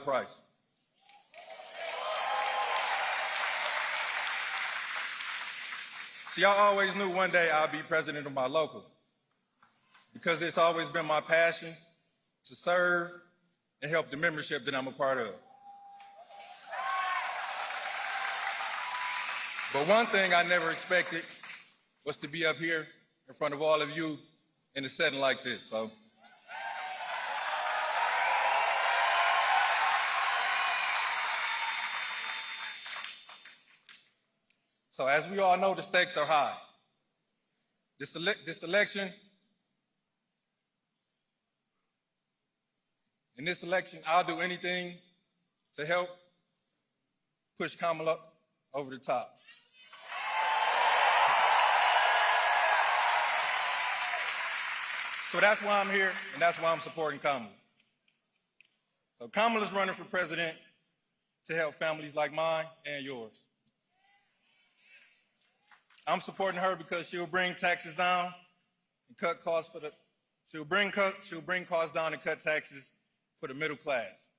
price. See, I always knew one day I'd be president of my local because it's always been my passion to serve and help the membership that I'm a part of. But one thing I never expected was to be up here in front of all of you in a setting like this. So as we all know, the stakes are high. This election, in this election, I'll do anything to help push Kamala over the top. So that's why I'm here, and that's why I'm supporting Kamala. So Kamala's running for president to help families like mine and yours. I'm supporting her because she'll bring taxes down and cut costs for she'll bring costs down and cut taxes for the middle class.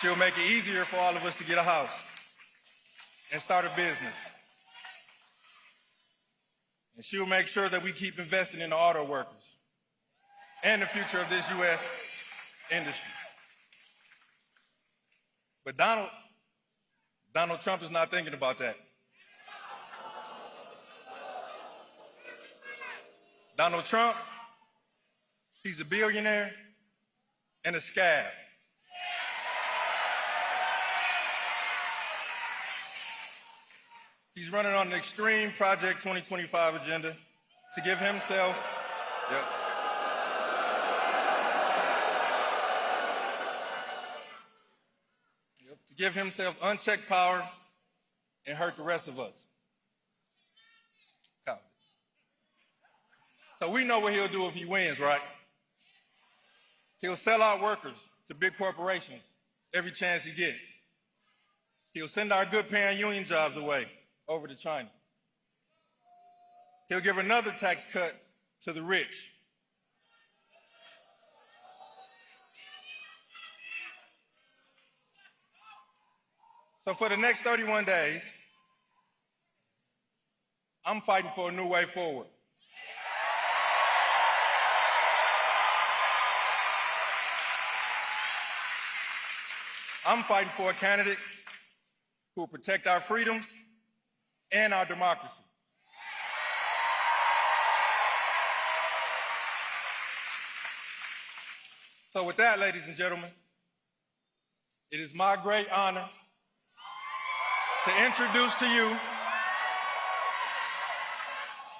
She'll make it easier for all of us to get a house and start a business. And she'll make sure that we keep investing in the auto workers and the future of this U.S. industry. But Donald Trump is not thinking about that. Donald Trump, he's a billionaire and a scab. He's running on the extreme Project 2025 agenda to give himself, to give himself unchecked power and hurt the rest of us. So we know what he'll do if he wins, right? He'll sell out workers to big corporations every chance he gets. He'll send our good-paying union jobs away over to China. He'll give another tax cut to the rich. So for the next 31 days, I'm fighting for a new way forward. I'm fighting for a candidate who will protect our freedoms and our democracy. So with that, ladies and gentlemen, it is my great honor to introduce to you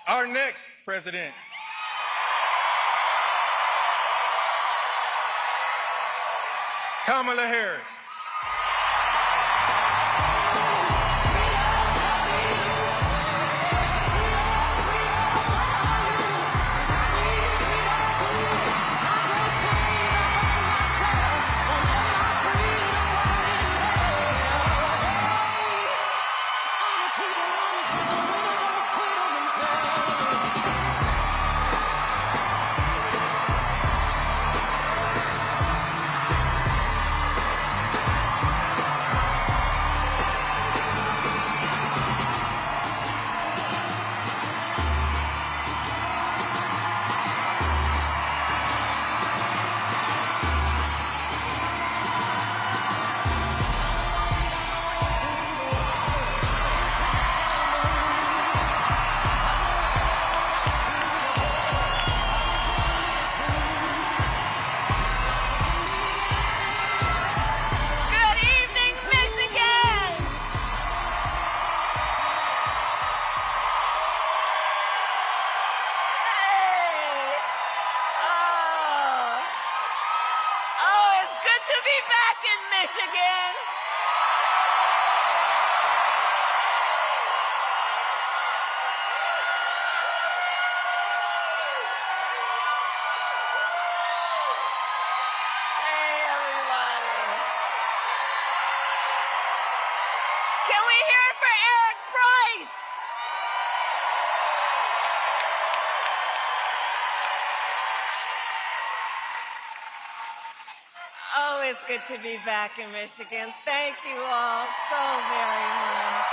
our next president, Kamala Harris. Oh, it's good to be back in Michigan. Thank you all so very much.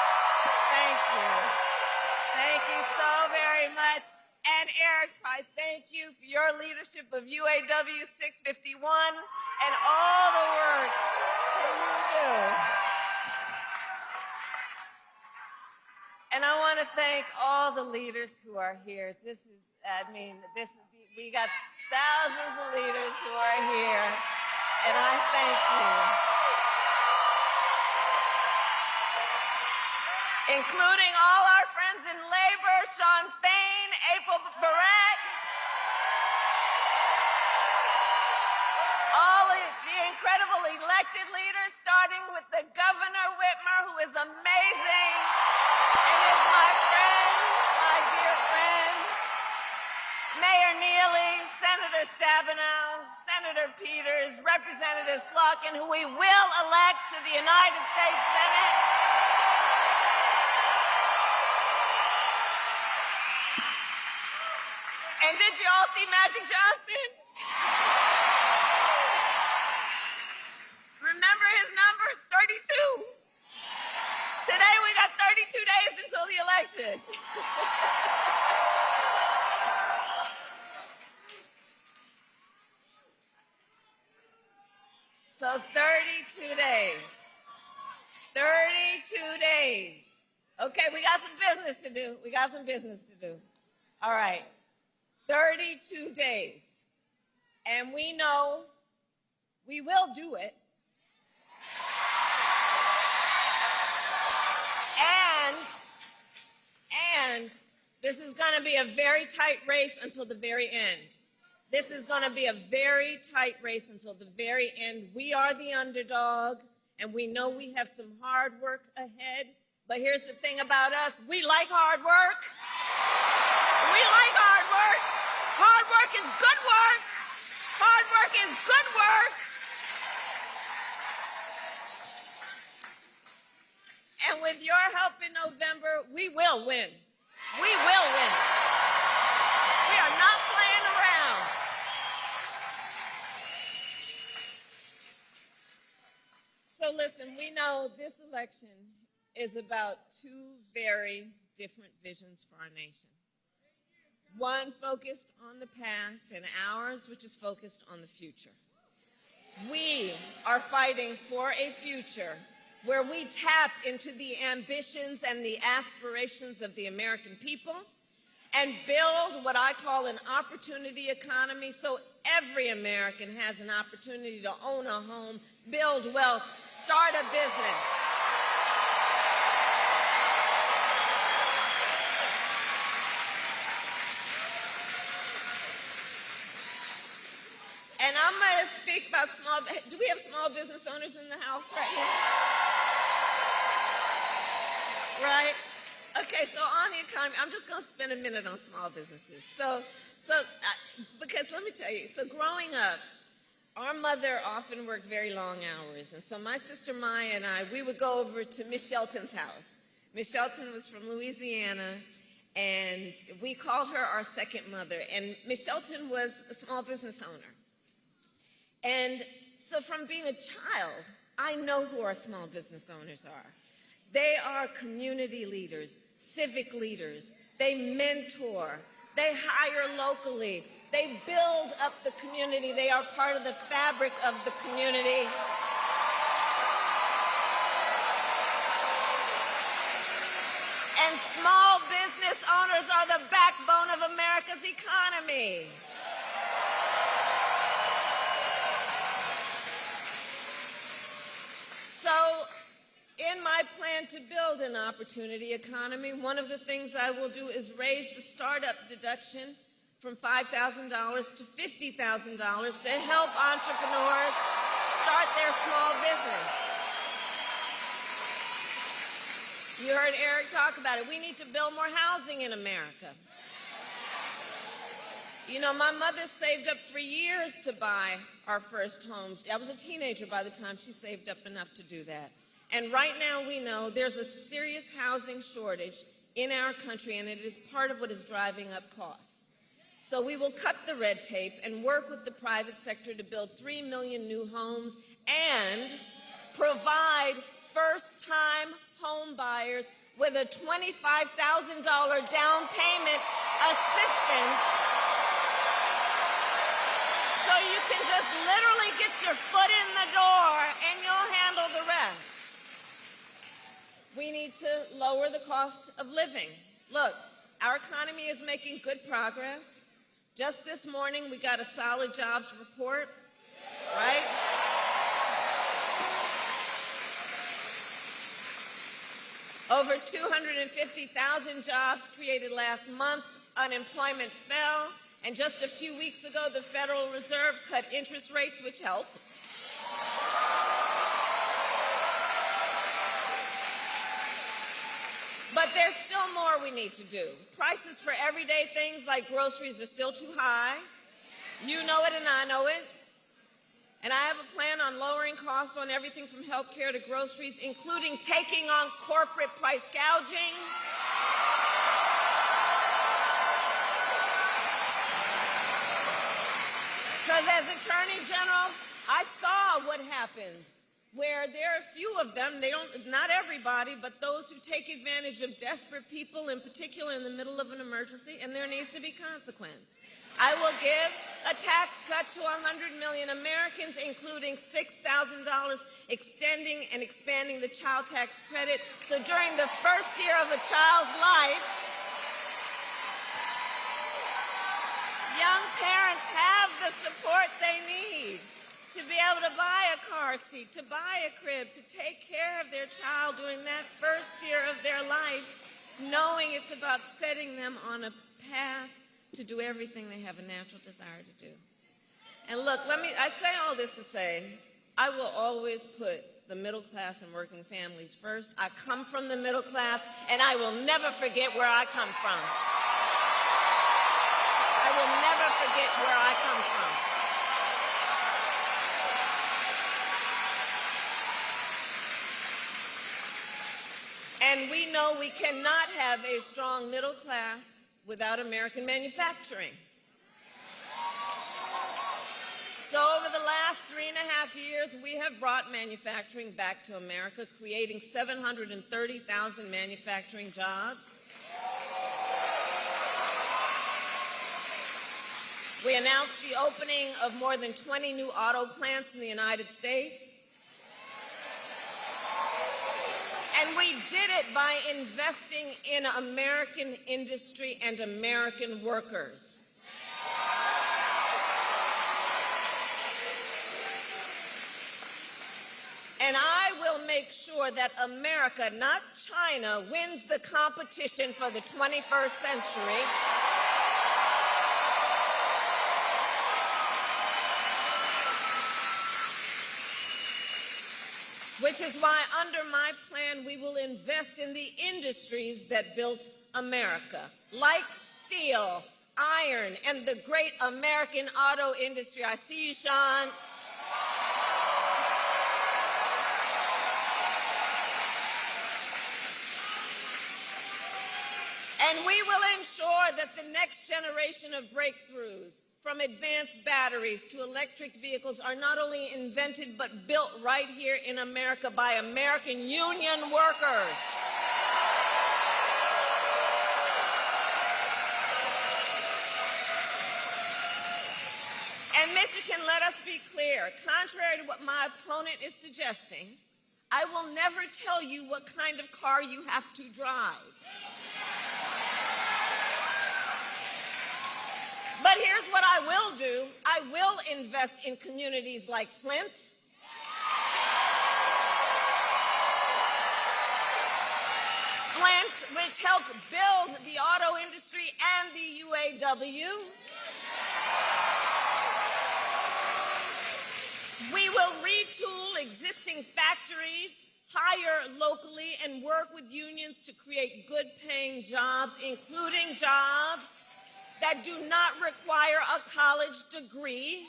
Thank you. Thank you so very much. And Eric Price, thank you for your leadership of UAW 651 and all the work that you do. And I want to thank all the leaders who are here. We got thousands of leaders who are here, and I thank you. Including all our friends in labor, Sean Spain, April Barrett, all of the incredible elected leaders, starting with the Governor Whitmer, who is amazing and is my friend, my dear friend, Mayor Neely, Senator Stabenow, Senator Peters, Representative Slotkin, who we will elect to the United States Senate. And did you all see Magic Johnson? Remember his number? 32. Today we got 32 days until the election. So 32 days. 32 days. Okay, we got some business to do. We got some business to do. All right. 32 days. And we know we will do it. And this is going to be a very tight race until the very end. This is going to be a very tight race until the very end. We are the underdog, and we know we have some hard work ahead. But here's the thing about us. We like hard work. We like hard work. Hard work is good work. Hard work is good work. And with your help in November, we will win. We will win. We are not playing around. So listen, we know this election is about two very different visions for our nation. One focused on the past, and ours, which is focused on the future. We are fighting for a future where we tap into the ambitions and the aspirations of the American people and build what I call an opportunity economy, so every American has an opportunity to own a home, build wealth, start a business. And I'm going to speak about do we have small business owners in the house right now? Right? Okay, so on the economy, I'm just going to spend a minute on small businesses. Because let me tell you, so growing up, our mother often worked very long hours. And so my sister Maya and I, we would go over to Miss Shelton's house. Miss Shelton was from Louisiana, and we called her our second mother. And Miss Shelton was a small business owner. And so from being a child, I know who our small business owners are. They are community leaders, civic leaders. They mentor. They hire locally. They build up the community. They are part of the fabric of the community. And small business owners are the backbone of America's economy. So, in my plan to build an opportunity economy, one of the things I will do is raise the startup deduction from $5,000 to $50,000 to help entrepreneurs start their small business. You heard Eric talk about it. We need to build more housing in America. You know, my mother saved up for years to buy our first home. I was a teenager by the time she saved up enough to do that. And right now we know there's a serious housing shortage in our country, and it is part of what is driving up costs. So we will cut the red tape and work with the private sector to build 3 million new homes and provide first-time home buyers with a $25,000 down payment assistance so you can just literally get your foot in the door and you'll handle the rest. We need to lower the cost of living. Look, our economy is making good progress. Just this morning, we got a solid jobs report, right? Over 250,000 jobs created last month. Unemployment fell. And just a few weeks ago, the Federal Reserve cut interest rates, which helps. But there's still more we need to do. Prices for everyday things like groceries are still too high. You know it and I know it. And I have a plan on lowering costs on everything from health care to groceries, including taking on corporate price gouging. Because as Attorney General, I saw what happens where there are a few of them, not everybody, but those who take advantage of desperate people, in particular in the middle of an emergency, and there needs to be consequence. I will give a tax cut to 100 million Americans, including $6,000, extending and expanding the child tax credit. So during the first year of a child's life, young parents have the support they need to be able to buy a car seat, to buy a crib, to take care of their child during that first year of their life, knowing it's about setting them on a path to do everything they have a natural desire to do. And look, I say all this to say, I will always put the middle class and working families first. I come from the middle class, and I will never forget where I come from. I will never forget where I come from. And we know we cannot have a strong middle class without American manufacturing. So over the last 3.5 years, we have brought manufacturing back to America, creating 730,000 manufacturing jobs. We announced the opening of more than 20 new auto plants in the United States. And we did it by investing in American industry and American workers. And I will make sure that America, not China, wins the competition for the 21st century. Which is why, under my plan, we will invest in the industries that built America, like steel, iron, and the great American auto industry. I see you, Sean. And we will ensure that the next generation of breakthroughs, from advanced batteries to electric vehicles, are not only invented but built right here in America by American union workers. And Michigan, let us be clear, contrary to what my opponent is suggesting, I will never tell you what kind of car you have to drive. But here's what I will do. I will invest in communities like Flint. Flint, which helped build the auto industry and the UAW. We will retool existing factories, hire locally, and work with unions to create good-paying jobs, including jobs that do not require a college degree.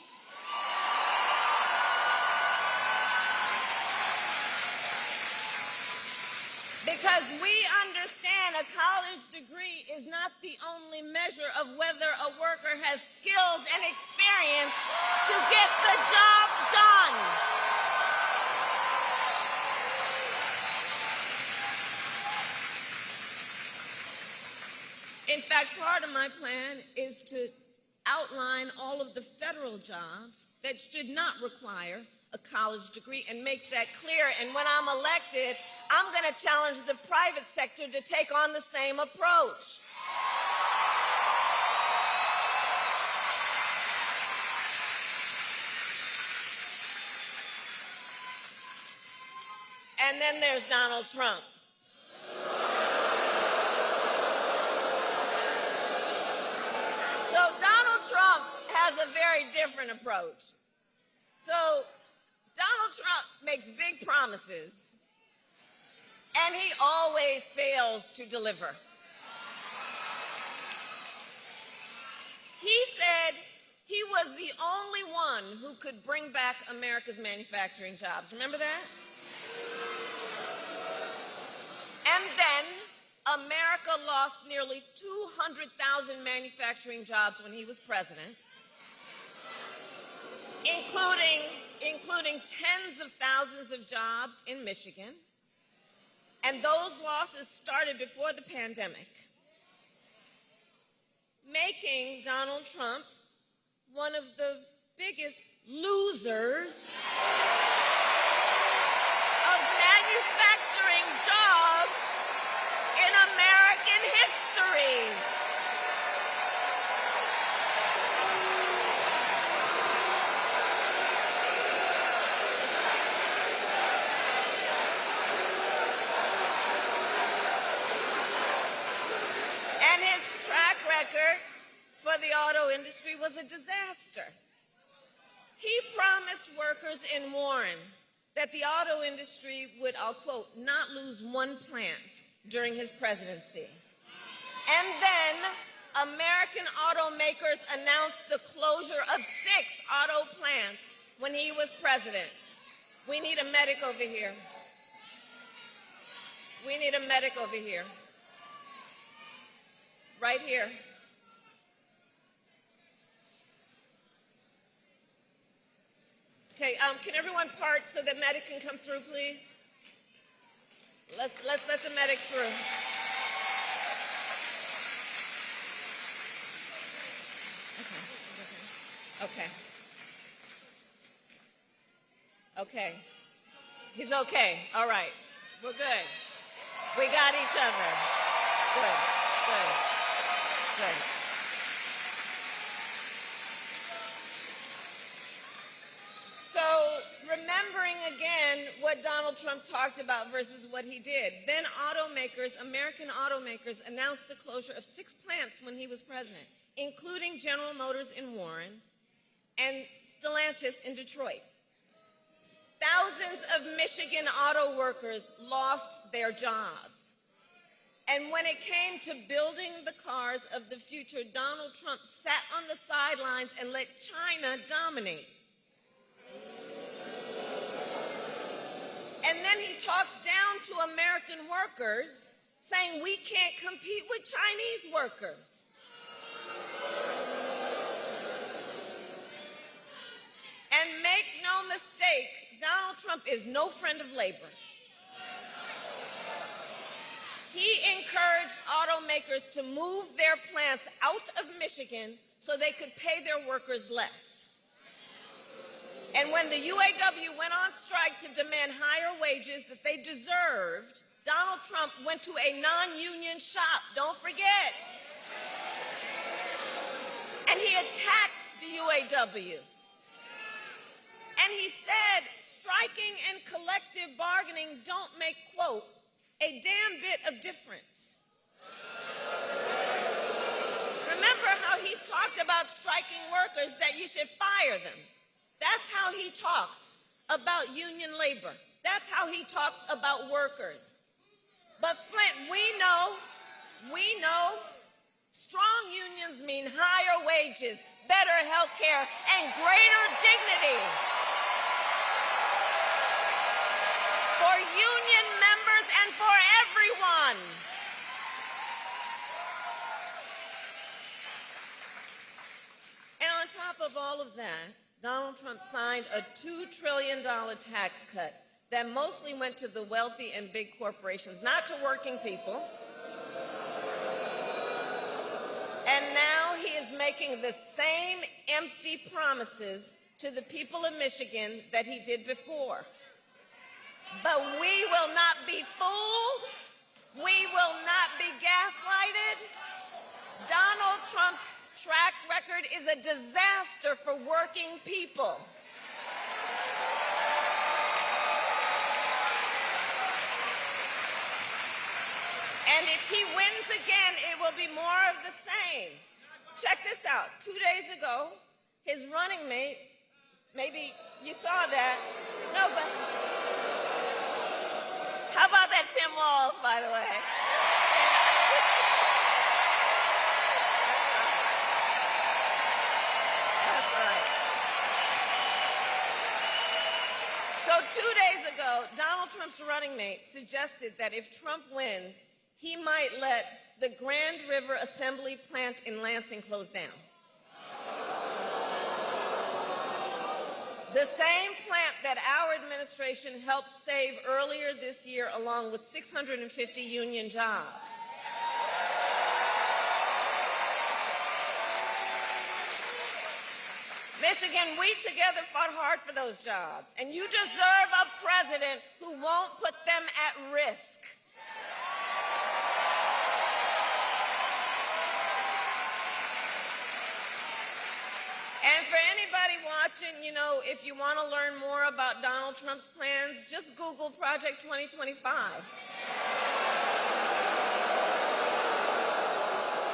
Because we understand a college degree is not the only measure of whether a worker has skills and experience to get the job done. In fact, part of my plan is to outline all of the federal jobs that should not require a college degree and make that clear. And when I'm elected, I'm going to challenge the private sector to take on the same approach. And then there's Donald Trump. So Donald Trump has a very different approach. So Donald Trump makes big promises, and he always fails to deliver. He said he was the only one who could bring back America's manufacturing jobs. Remember that? And then America lost nearly 200,000 manufacturing jobs when he was president, including tens of thousands of jobs in Michigan. And those losses started before the pandemic, making Donald Trump one of the biggest losers of manufacturing jobs in American history. And his track record for the auto industry was a disaster. He promised workers in Warren that the auto industry would, I'll quote, not lose one plant during his presidency. And then American automakers announced the closure of 6 auto plants when he was president. We need a medic over here. We need a medic over here. Right here. Okay, can everyone part so the medic can come through, please? Let's let the medic through. Okay. Okay. He's okay. All right. We're good. We got each other. Good. Good. Good. So, remembering again what Donald Trump talked about versus what he did, then American automakers announced the closure of 6 plants when he was president, including General Motors in Warren and Stellantis in Detroit. Thousands of Michigan auto workers lost their jobs. And when it came to building the cars of the future, Donald Trump sat on the sidelines and let China dominate. And then he talks down to American workers, saying we can't compete with Chinese workers. And make no mistake, Donald Trump is no friend of labor. He encouraged automakers to move their plants out of Michigan so they could pay their workers less. And when the UAW went on strike to demand higher wages that they deserved, Donald Trump went to a non-union shop, don't forget. And he attacked the UAW. And he said striking and collective bargaining don't make, quote, a damn bit of difference. Remember how he's talked about striking workers, that you should fire them. That's how he talks about union labor. That's how he talks about workers. But Flint, we know strong unions mean higher wages, better health care, and greater dignity for union members and for everyone. of all of that, Donald Trump signed a $2 trillion tax cut that mostly went to the wealthy and big corporations, not to working people. And now he is making the same empty promises to the people of Michigan that he did before. But we will not be fooled. We will not be gaslighted. Donald Trump's track record is a disaster for working people. And if he wins again, it will be more of the same. Check this out. 2 days ago, his running mate, maybe you saw that. No, but how about that Tim Walz, by the way? That's right. So 2 days ago, Donald Trump's running mate suggested that if Trump wins, he might let the Grand River Assembly plant in Lansing close down. The same plant that our administration helped save earlier this year, along with 650 union jobs. Michigan, we together fought hard for those jobs, and you deserve a president who won't put them at risk. And for anybody watching, you know, if you want to learn more about Donald Trump's plans, just Google Project 2025.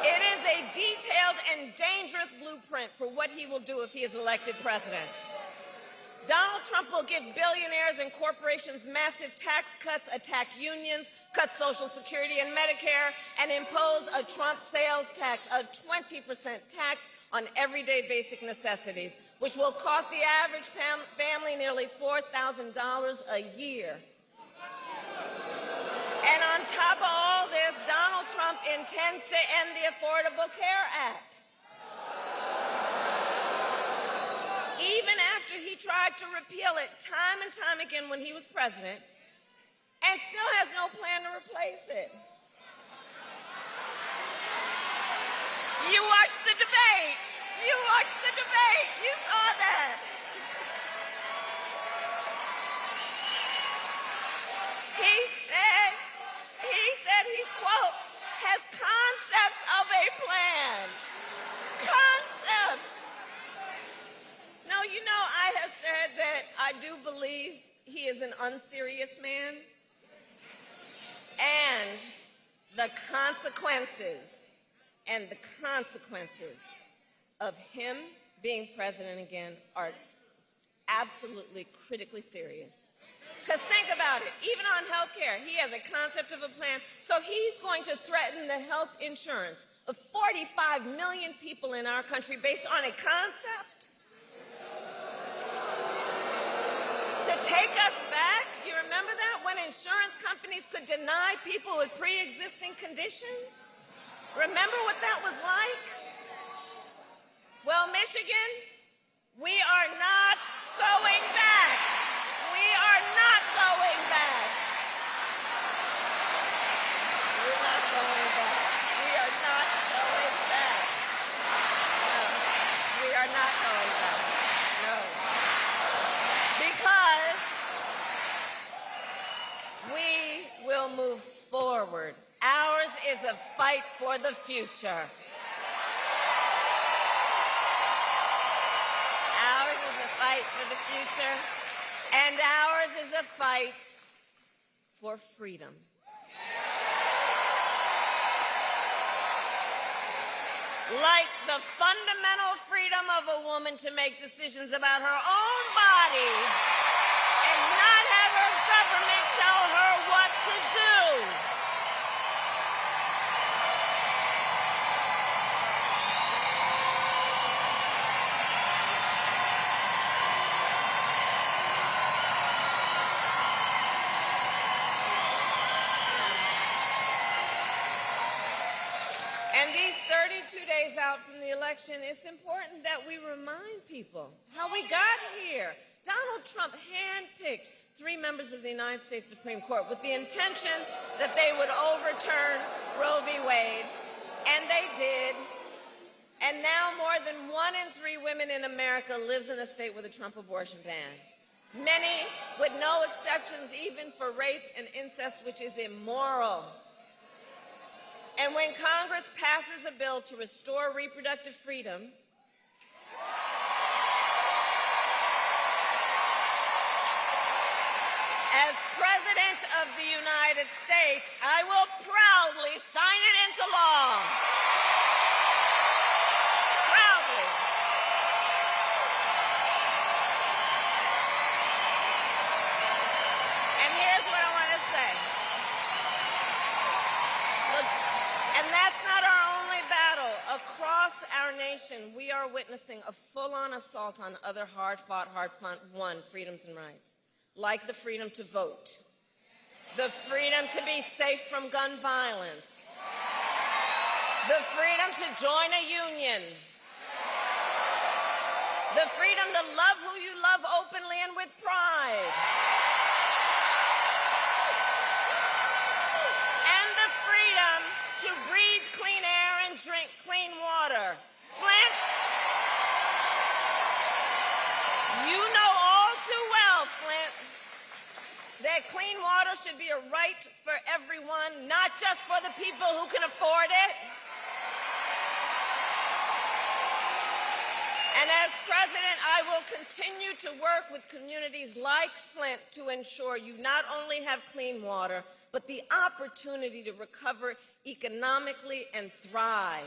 It is a detailed and dangerous blueprint for what he will do if he is elected president. Donald Trump will give billionaires and corporations massive tax cuts, attack unions, cut Social Security and Medicare, and impose a Trump sales tax, a 20% tax on everyday basic necessities, which will cost the average family nearly $4,000 a year. And on top of all this, Donald Trump intends to end the Affordable Care Act. Even after he tried to repeal it time and time again when he was president, and still has no plan to replace it. You watched the debate. You watched the debate. You saw that. He said he, quote, has concepts of a plan. Concepts. No, you know, I have said that I do believe he is an unserious man. And the consequences of him being president again are absolutely critically serious. Because think about it, even on health care, he has a concept of a plan, so he's going to threaten the health insurance of 45 million people in our country based on a concept? To take us back, you remember that? When insurance companies could deny people with pre-existing conditions? Remember what that was like? Well, Michigan, we are not going back. We are not going back. We're not going back. We are not going back. No, we are not going back. No. Because we will move forward. Ours is a fight for the future. Ours is a fight for the future, and ours is a fight for freedom. Like the fundamental freedom of a woman to make decisions about her own body and not have her government tell her what to do. And these 32 days out from the election, it's important that we remind people how we got here. Donald Trump handpicked 3 members of the United States Supreme Court with the intention that they would overturn Roe v. Wade, and they did. And now more than 1 in 3 women in America lives in a state with a Trump abortion ban. Many with no exceptions, even for rape and incest, which is immoral. And when Congress passes a bill to restore reproductive freedom, as President of the United States, I will proudly sign it into law. Proudly. And here's what I want to say. Look, and that's not our only battle. Across our nation, we are witnessing a full-on assault on other hard-fought, hard-won freedoms and rights, like the freedom to vote, the freedom to be safe from gun violence, the freedom to join a union, the freedom to love who you love openly and with pride, and the freedom to breathe clean air and drink clean water. Flint, you know all too well, Flint, that clean water should be a right for everyone, not just for the people who can afford it. And as president, I will continue to work with communities like Flint to ensure you not only have clean water, but the opportunity to recover economically and thrive.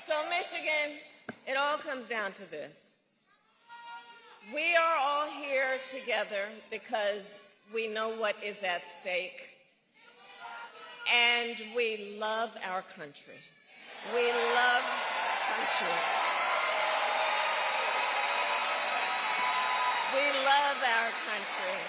So Michigan, it all comes down to this. We are all here together because we know what is at stake, and we love our country. We love country. We love our country.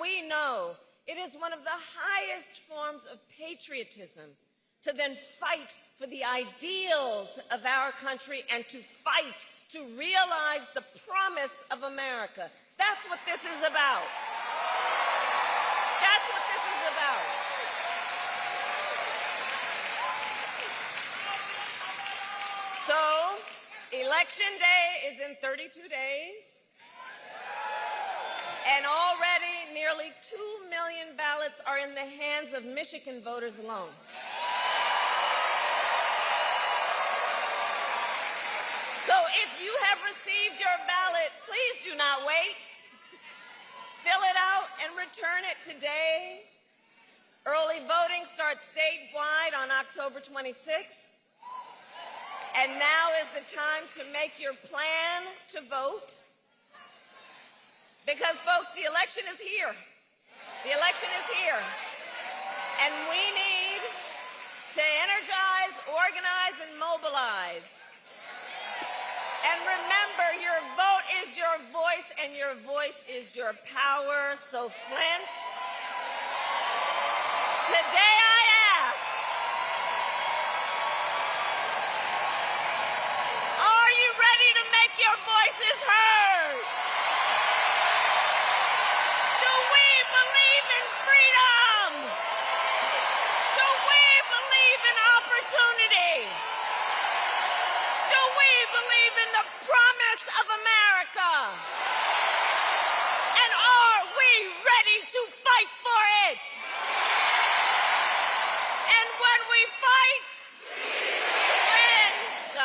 We know it is one of the highest forms of patriotism to then fight for the ideals of our country and to fight to realize the promise of America. That's what this is about. That's what this is about. So, Election Day is in 32 days. And already nearly 2 million ballots are in the hands of Michigan voters alone. So if you have received your ballot, please do not wait. Fill it out and return it today. Early voting starts statewide on October 26th. And now is the time to make your plan to vote. Because, folks, the election is here. The election is here. And we need to energize, organize, and mobilize. And remember, your vote is your voice, and your voice is your power. So, Flint, today I ask, are you ready to make your voices heard?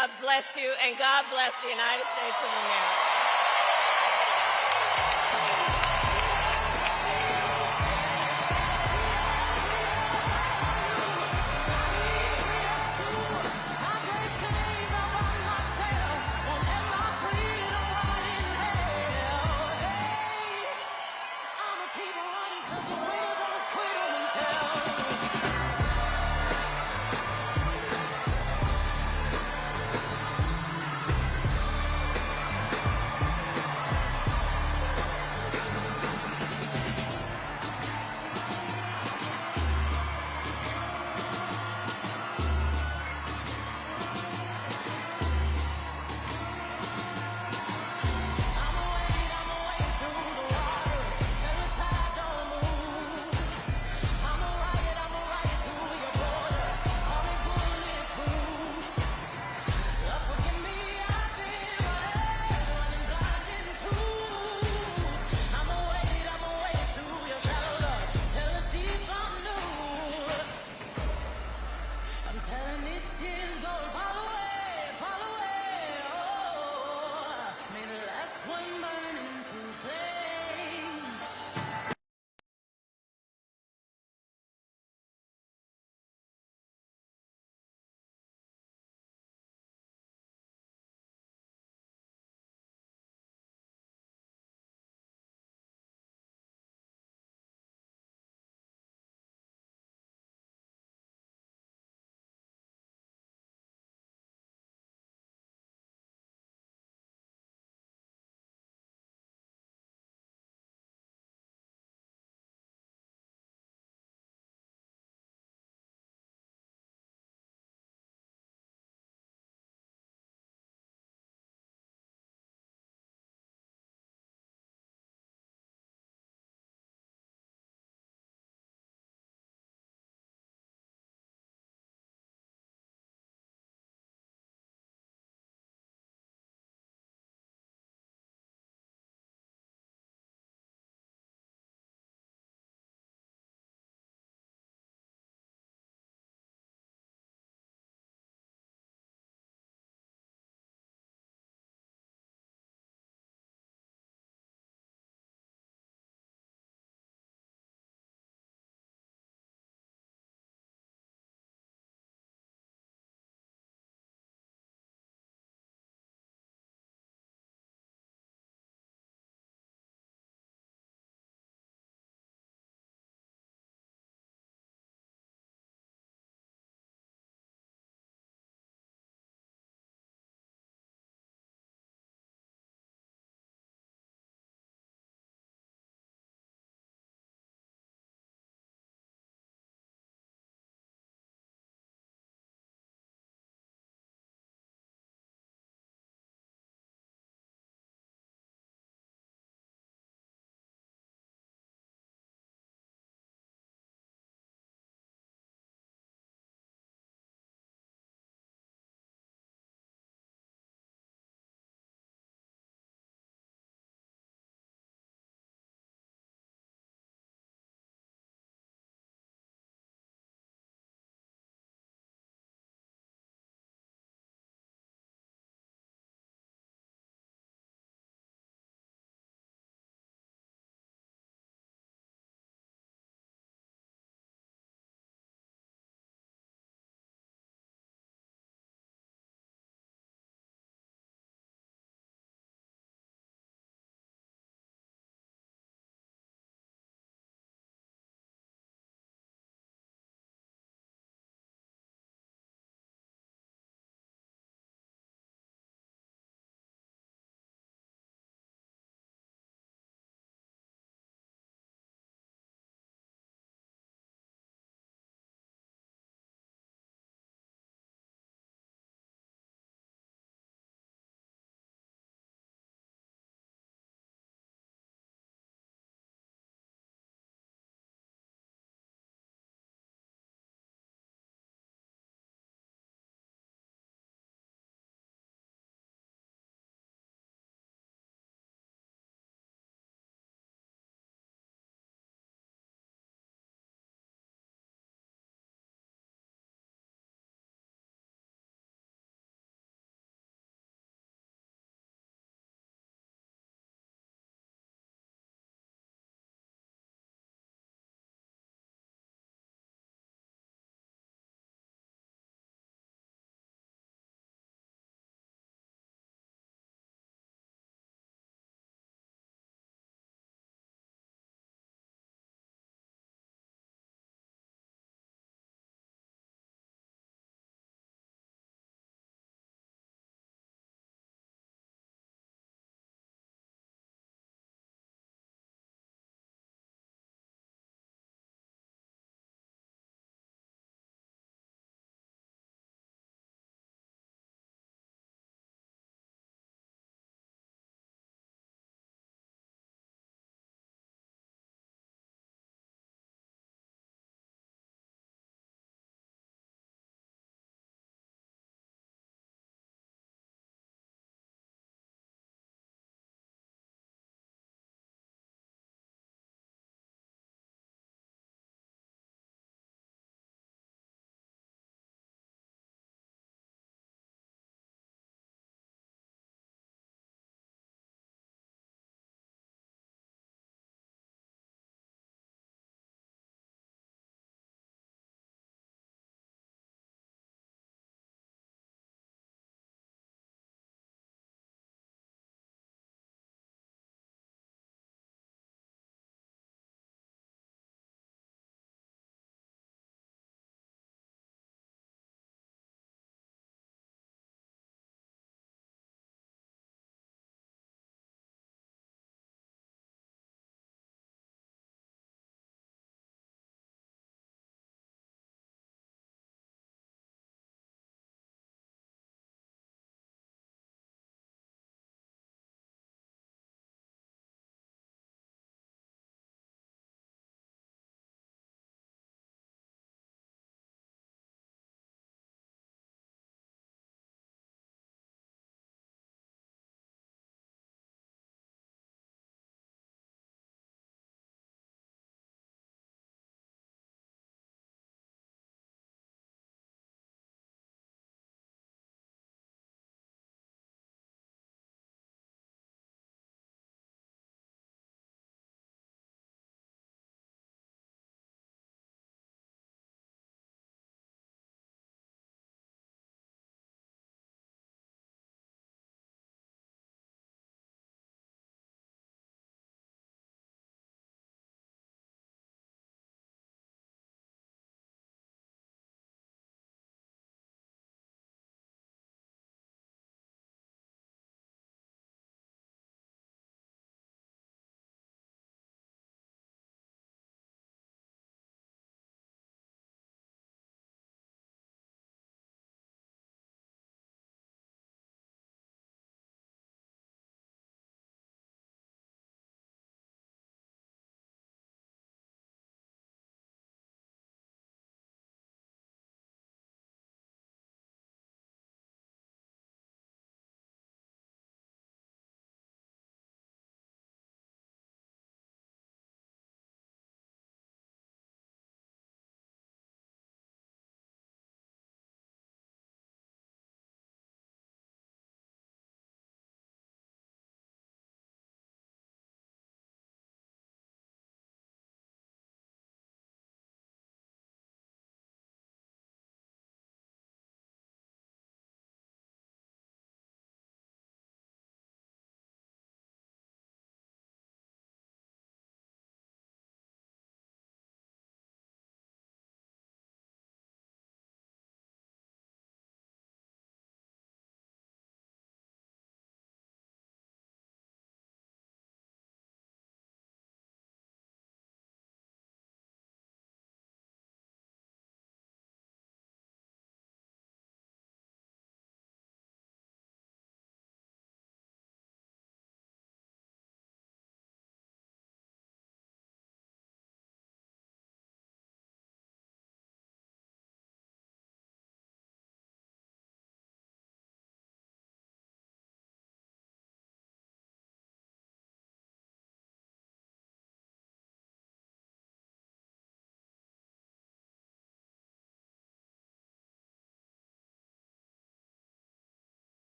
God bless you, and God bless the United States of America.